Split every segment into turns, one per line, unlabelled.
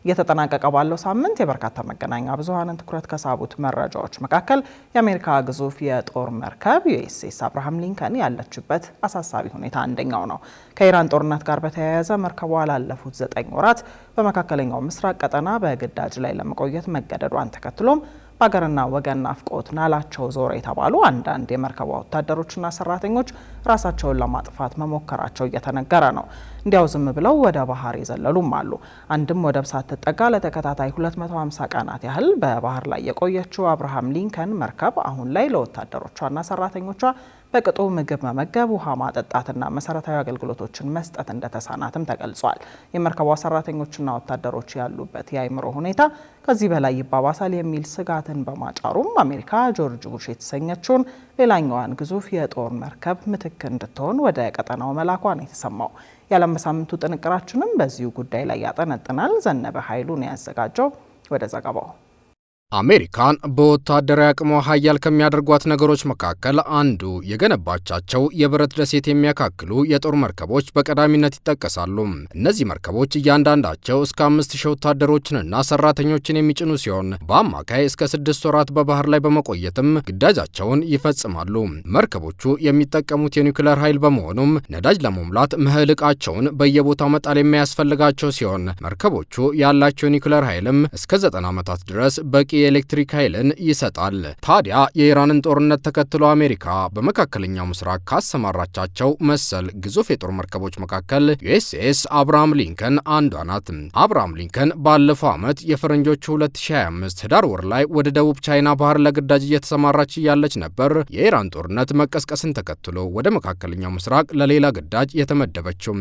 እየተጠናቀቀ ባለው ሳምንት የበርካታ መገናኛ ብዙሃንን ትኩረት ከሳቡት መረጃዎች መካከል የአሜሪካ ግዙፍ የጦር መርከብ ዩኤስኤስ አብርሃም ሊንከን ያለችበት አሳሳቢ ሁኔታ አንደኛው ነው። ከኢራን ጦርነት ጋር በተያያዘ መርከቧ ላለፉት 9 ወራት በመካከለኛው ምስራቅ ቀጠና በግዳጅ ላይ ለመቆየት መገደዷን ተከትሎም በሀገርና ወገን ናፍቆት ናላቸው ዞረ የተባሉ አንዳንድ የመርከቧ ወታደሮችና ሰራተኞች ራሳቸውን ለማጥፋት መሞከራቸው እየተነገረ ነው። እንዲያው ዝም ብለው ወደ ባህር የዘለሉም አሉ። አንድም ወደብ ሳትጠጋ ለተከታታይ 250 ቀናት ያህል በባህር ላይ የቆየችው አብርሃም ሊንከን መርከብ አሁን ላይ ለወታደሮቿና ሰራተኞቿ በቅጡ ምግብ መመገብ፣ ውሃ ማጠጣትና መሰረታዊ አገልግሎቶችን መስጠት እንደተሳናትም ተገልጿል። የመርከቧ ሰራተኞችና ወታደሮች ያሉበት የአእምሮ ሁኔታ ከዚህ በላይ ይባባሳል የሚል ስጋትን በማጫሩም አሜሪካ ጆርጅ ቡሽ የተሰኘችውን ሌላኛዋን ግዙፍ የጦር መርከብ ምትክ እንድትሆን ወደ ቀጠናው መላኳ ነው የተሰማው። የዓለም በሳምንቱ ጥንቅራችንም በዚሁ ጉዳይ ላይ ያጠነጥናል። ዘነበ ኃይሉን ያዘጋጀው። ወደ ዘገባው።
አሜሪካን በወታደራዊ አቅሟ ኃያል ከሚያደርጓት ነገሮች መካከል አንዱ የገነባቻቸው የብረት ደሴት የሚያካክሉ የጦር መርከቦች በቀዳሚነት ይጠቀሳሉ። እነዚህ መርከቦች እያንዳንዳቸው እስከ 5000 ወታደሮችንና ሰራተኞችን የሚጭኑ ሲሆን በአማካይ እስከ 6 ወራት በባህር ላይ በመቆየትም ግዳጃቸውን ይፈጽማሉ። መርከቦቹ የሚጠቀሙት የኒውክሌር ኃይል በመሆኑም ነዳጅ ለመሙላት መህልቃቸውን በየቦታው መጣል የሚያስፈልጋቸው ሲሆን መርከቦቹ ያላቸው የኒውክሌር ኃይልም እስከ 90 ዓመታት ድረስ በቂ የኤሌክትሪክ ኃይልን ይሰጣል። ታዲያ የኢራንን ጦርነት ተከትሎ አሜሪካ በመካከለኛው ምስራቅ ካሰማራቻቸው መሰል ግዙፍ የጦር መርከቦች መካከል ዩኤስኤስ አብርሃም ሊንከን አንዷ ናት። አብርሃም ሊንከን ባለፈው ዓመት የፈረንጆቹ 2025 ህዳር ወር ላይ ወደ ደቡብ ቻይና ባህር ለግዳጅ እየተሰማራች ያለች ነበር የኢራን ጦርነት መቀስቀስን ተከትሎ ወደ መካከለኛው ምስራቅ ለሌላ ግዳጅ የተመደበችው።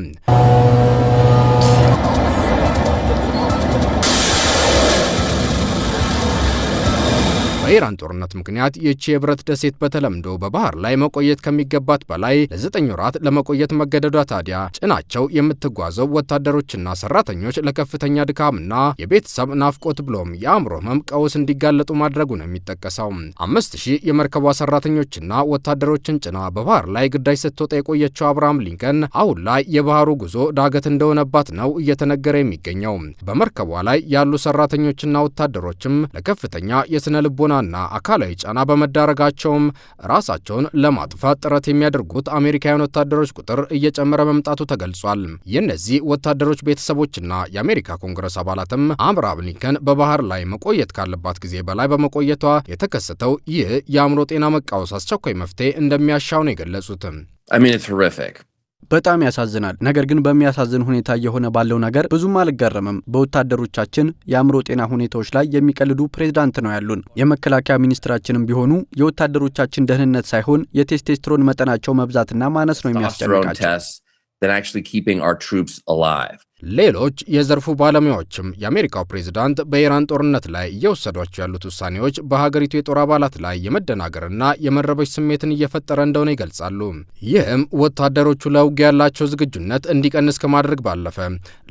በኢራን ጦርነት ምክንያት ይህች የብረት ደሴት በተለምዶ በባህር ላይ መቆየት ከሚገባት በላይ ለ9 ወራት ለመቆየት መገደዷ ታዲያ ጭናቸው የምትጓዘው ወታደሮችና ሰራተኞች ለከፍተኛ ድካምና የቤተሰብ ናፍቆት ብሎም የአእምሮ ህመም ቀውስ እንዲጋለጡ ማድረጉ ነው የሚጠቀሰው። 5000 የመርከቧ ሰራተኞችና ወታደሮችን ጭና በባህር ላይ ግዳጅ ስትወጣ የቆየችው አብርሃም ሊንከን አሁን ላይ የባህሩ ጉዞ ዳገት እንደሆነባት ነው እየተነገረ የሚገኘው። በመርከቧ ላይ ያሉ ሰራተኞችና ወታደሮችም ለከፍተኛ የስነ ልቦና ና አካላዊ ጫና በመዳረጋቸውም ራሳቸውን ለማጥፋት ጥረት የሚያደርጉት አሜሪካውያን ወታደሮች ቁጥር እየጨመረ መምጣቱ ተገልጿል። የእነዚህ ወታደሮች ቤተሰቦችና የአሜሪካ ኮንግረስ አባላትም አብርሃም ሊንከን በባህር ላይ መቆየት ካለባት ጊዜ በላይ በመቆየቷ የተከሰተው ይህ የአእምሮ ጤና መቃወስ አስቸኳይ መፍትሄ እንደሚያሻው ነው የገለጹት።
በጣም ያሳዝናል። ነገር ግን በሚያሳዝን ሁኔታ እየሆነ ባለው ነገር ብዙም አልገረምም። በወታደሮቻችን የአእምሮ ጤና ሁኔታዎች ላይ የሚቀልዱ ፕሬዝዳንት ነው ያሉን። የመከላከያ ሚኒስትራችንም ቢሆኑ የወታደሮቻችን ደህንነት ሳይሆን የቴስቴስትሮን መጠናቸው መብዛትና ማነስ ነው የሚያስጨንቃቸው።
ሌሎች የዘርፉ ባለሙያዎችም የአሜሪካው ፕሬዝዳንት በኢራን ጦርነት ላይ እየወሰዷቸው ያሉት ውሳኔዎች በሀገሪቱ የጦር አባላት ላይ የመደናገርና የመረበሽ ስሜትን እየፈጠረ እንደሆነ ይገልጻሉ። ይህም ወታደሮቹ ለውጊያ ያላቸው ዝግጁነት እንዲቀንስ ከማድረግ ባለፈ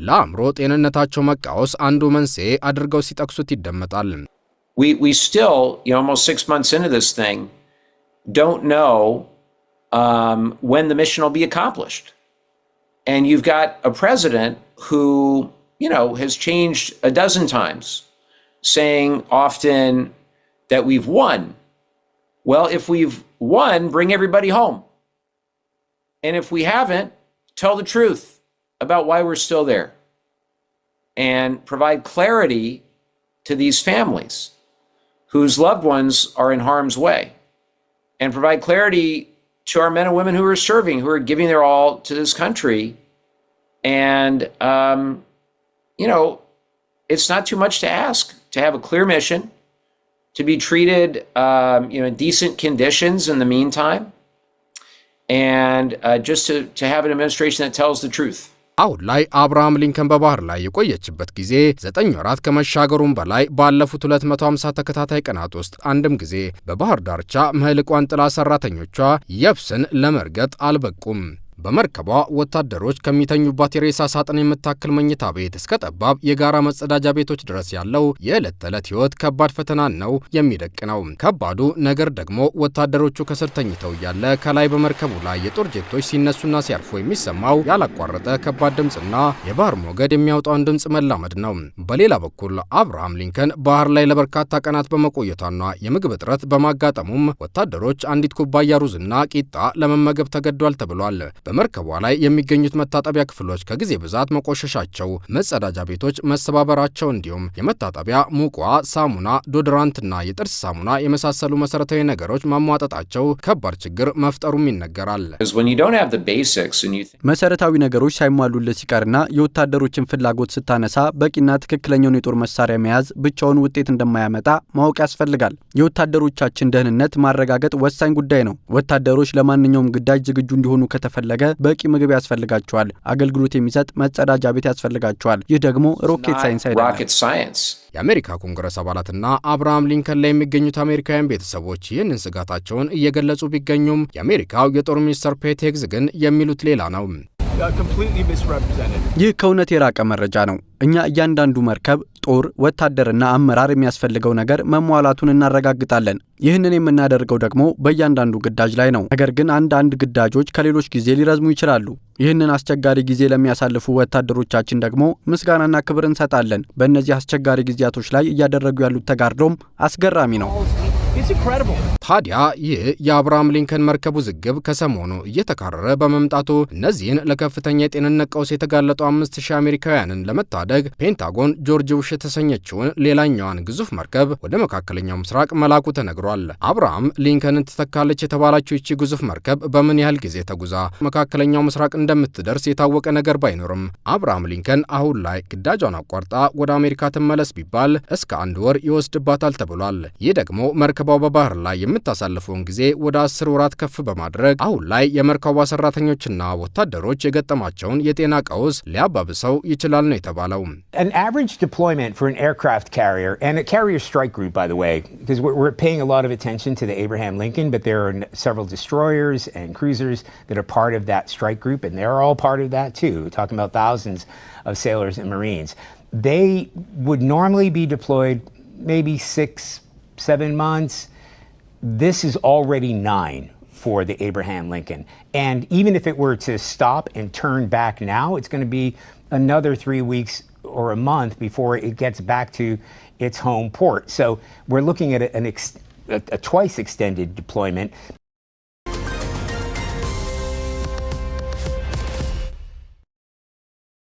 ለአእምሮ ጤንነታቸው መቃወስ አንዱ መንስኤ አድርገው ሲጠቅሱት ይደመጣል።
We still, almost 6 months into this thing, don't know when the mission will be accomplished. And you've got a president who, has changed a dozen times, saying often that we've won. Well, if we've won, bring everybody home. And if we haven't, tell the truth about why we're still there. And provide clarity to these families whose loved ones are in harm's way. And provide clarity to our men and women who are serving, who are giving their all to this country. And, it's not too much to ask to have a clear mission, to be treated, in decent conditions in the meantime, and just to have an administration that tells the truth.
አሁን ላይ አብርሃም ሊንከን በባህር ላይ የቆየችበት ጊዜ 9 ወራት ከመሻገሩም በላይ ባለፉት 250 ተከታታይ ቀናት ውስጥ አንድም ጊዜ በባህር ዳርቻ መህልቋን ጥላ ሰራተኞቿ የብስን ለመርገጥ አልበቁም። በመርከቧ ወታደሮች ከሚተኙባት የሬሳ ሳጥን የምታክል መኝታ ቤት እስከ ጠባብ የጋራ መጸዳጃ ቤቶች ድረስ ያለው የዕለት ተዕለት ሕይወት ከባድ ፈተናን ነው የሚደቅነው። ከባዱ ነገር ደግሞ ወታደሮቹ ከስር ተኝተው እያለ ከላይ በመርከቡ ላይ የጦር ጄቶች ሲነሱና ሲያርፉ የሚሰማው ያላቋረጠ ከባድ ድምፅና የባህር ሞገድ የሚያወጣውን ድምፅ መላመድ ነው። በሌላ በኩል አብርሃም ሊንከን ባህር ላይ ለበርካታ ቀናት በመቆየቷና የምግብ እጥረት በማጋጠሙም ወታደሮች አንዲት ኩባያ ሩዝና ቂጣ ለመመገብ ተገዷል ተብሏል። በመርከቧ ላይ የሚገኙት መታጠቢያ ክፍሎች ከጊዜ ብዛት መቆሸሻቸው፣ መጸዳጃ ቤቶች መሰባበራቸው እንዲሁም የመታጠቢያ ሙቋ፣ ሳሙና፣ ዶድራንትና የጥርስ ሳሙና የመሳሰሉ መሰረታዊ ነገሮች ማሟጠጣቸው ከባድ ችግር መፍጠሩም ይነገራል።
መሰረታዊ ነገሮች ሳይሟሉለት ሲቀርና የወታደሮችን ፍላጎት ስታነሳ በቂና ትክክለኛውን የጦር መሳሪያ መያዝ ብቻውን ውጤት እንደማያመጣ ማወቅ ያስፈልጋል። የወታደሮቻችን ደህንነት ማረጋገጥ ወሳኝ ጉዳይ ነው። ወታደሮች ለማንኛውም ግዳጅ ዝግጁ እንዲሆኑ ከተፈለገ በቂ ምግብ ያስፈልጋቸዋል። አገልግሎት የሚሰጥ መጸዳጃ ቤት ያስፈልጋቸዋል። ይህ ደግሞ ሮኬት ሳይንስ አይደለም።
የአሜሪካ ኮንግረስ አባላትና አብርሃም ሊንከን ላይ የሚገኙት አሜሪካውያን ቤተሰቦች ይህንን ስጋታቸውን እየገለጹ ቢገኙም የአሜሪካው የጦር ሚኒስትር ፔት ሄግዝ ግን የሚሉት ሌላ ነው።
ይህ ከእውነት የራቀ መረጃ ነው። እኛ እያንዳንዱ መርከብ፣ ጦር፣ ወታደርና አመራር የሚያስፈልገው ነገር መሟላቱን እናረጋግጣለን። ይህንን የምናደርገው ደግሞ በእያንዳንዱ ግዳጅ ላይ ነው። ነገር ግን አንዳንድ ግዳጆች ከሌሎች ጊዜ ሊረዝሙ ይችላሉ። ይህንን አስቸጋሪ ጊዜ ለሚያሳልፉ ወታደሮቻችን ደግሞ ምስጋናና ክብር እንሰጣለን። በእነዚህ አስቸጋሪ ጊዜያቶች ላይ እያደረጉ ያሉት ተጋድሎም አስገራሚ ነው።
ታዲያ ይህ የአብርሃም ሊንከን መርከብ ውዝግብ ከሰሞኑ እየተካረረ በመምጣቱ እነዚህን ለከፍተኛ የጤንነት ቀውስ የተጋለጡ 5000 አሜሪካውያንን ለመታደግ ፔንታጎን ጆርጅ ቡሽ የተሰኘችውን ሌላኛዋን ግዙፍ መርከብ ወደ መካከለኛው ምስራቅ መላኩ ተነግሯል። አብርሃም ሊንከንን ትተካለች የተባላችው ይቺ ግዙፍ መርከብ በምን ያህል ጊዜ ተጉዛ መካከለኛው ምስራቅ እንደምትደርስ የታወቀ ነገር ባይኖርም አብርሃም ሊንከን አሁን ላይ ግዳጇን አቋርጣ ወደ አሜሪካ ትመለስ ቢባል እስከ 1 ወር ይወስድባታል ተብሏል። ይህ ደግሞ መርከቧ በባህር ላይ የምታሳልፈውን ጊዜ ወደ 10 ወራት ከፍ በማድረግ አሁን ላይ የመርከቧ ሰራተኞችና ወታደሮች የገጠማቸውን የጤና ቀውስ ሊያባብሰው ይችላል ነው የተባለው።
An average deployment for an aircraft carrier and a carrier strike group, by the way, because we're paying a lot of attention to the Abraham Lincoln, but there are several destroyers and cruisers that are part of that strike group, and they're all part of that too. We're talking about thousands of sailors and Marines. They would normally be deployed maybe 6-7 months. This is already 9 for the Abraham Lincoln. And even if it were to stop and turn back now, it's going to be another 3 weeks or a month before it gets back to its home port. So we're looking at a twice extended deployment.